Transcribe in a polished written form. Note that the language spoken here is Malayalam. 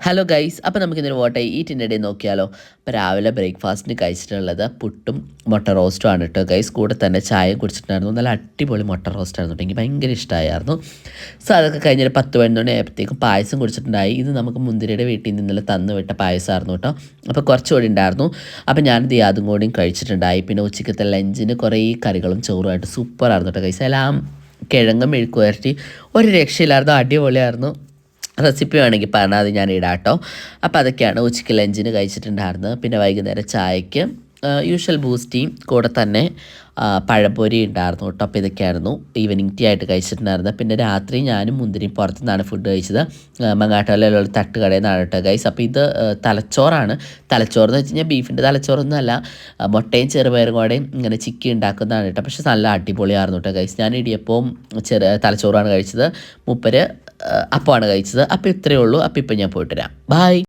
ഹലോ ഗൈസ്, അപ്പോൾ നമുക്കിന്നൊരു വാട്ട് ഐ ഈറ്റിൻ്റെ ഇടയിൽ നോക്കിയാലോ. അപ്പോൾ രാവിലെ ബ്രേക്ക്ഫാസ്റ്റിന് കഴിച്ചിട്ടുള്ളത് പുട്ടും മുട്ട റോസ്റ്റും ആണ് കേട്ടോ ഗൈസ്. കൂടെ തന്നെ ചായയും കുടിച്ചിട്ടുണ്ടായിരുന്നു. നല്ല അടിപൊളി മുട്ട റോസ്റ്റ് ആയിരുന്നു കേട്ടോ, എനിക്ക് ഭയങ്കര ഇഷ്ടമായിരുന്നു. സോ അതൊക്കെ കഴിഞ്ഞൊരു 10-11 ആയപ്പോഴത്തേക്കും പായസം കുടിച്ചിട്ടുണ്ടായി. ഇത് നമുക്ക് മുന്തിരിയുടെ വീട്ടിൽ നിന്നുള്ള തന്നു വിട്ട പായസമായിരുന്നു കേട്ടോ. അപ്പോൾ കുറച്ചുകൂടി ഉണ്ടായിരുന്നു. അപ്പോൾ ഞാനിത് അതും കൂടിയും കഴിച്ചിട്ടുണ്ടായി. പിന്നെ ഉച്ചക്കത്തെ ലഞ്ചിന് കുറേ കറികളും ചോറുമായിട്ട് സൂപ്പറായിരുന്നു കേട്ടോ ഗൈസ്. എല്ലാം കിഴങ്ങും മെഴുക്കുവരട്ടി ഒരു രക്ഷയില്ലായിരുന്നു, അടിപൊളിയായിരുന്നു. റെസിപ്പി വേണമെങ്കിൽ പറഞ്ഞാൽ അത് ഞാൻ ഇടാം കേട്ടോ. അപ്പോൾ അതൊക്കെയാണ് ഉച്ചയ്ക്ക് ലഞ്ചിന് കഴിച്ചിട്ടുണ്ടായിരുന്നത്. പിന്നെ വൈകുന്നേരം ചായക്ക് യൂഷ്വൽ ബൂസ്റ്റിയും കൂടെ തന്നെ പഴംപൊരി ഉണ്ടായിരുന്നു കേട്ടോ. അപ്പോൾ ഇതൊക്കെയായിരുന്നു ഈവനിങ് ടീ ആയിട്ട് കഴിച്ചിട്ടുണ്ടായിരുന്നത്. പിന്നെ രാത്രി ഞാനും മുന്തിരിയും പുറത്തു നിന്നാണ് ഫുഡ് കഴിച്ചത്. മങ്ങാട്ടുകരയിലുള്ള തട്ടുകടയിൽ നിന്നാണ് കേട്ടോ ഗൈസ്. അപ്പോൾ ഇത് തലച്ചോറാണ്. തലച്ചോറെന്ന് വെച്ച് കഴിഞ്ഞാൽ ബീഫിൻ്റെ തലച്ചോറൊന്നുമല്ല, മുട്ടയും ചെറുപയറും കൂടെയും ഇങ്ങനെ ചിക്കി ഉണ്ടാക്കുന്നതാണ് കേട്ടോ. പക്ഷേ നല്ല അടിപൊളിയായിരുന്നു കേട്ടോ ഗൈസ്. ഞാൻ ഇടിയപ്പവും തലച്ചോറാണ് കഴിച്ചത്, മൂപ്പര് അപ്പമാണ് കഴിച്ചത്. അപ്പോൾ ഇത്രയേ ഉള്ളൂ. അപ്പോൾ ഇപ്പം ഞാൻ പോയിട്ട് വരാം. ബൈ.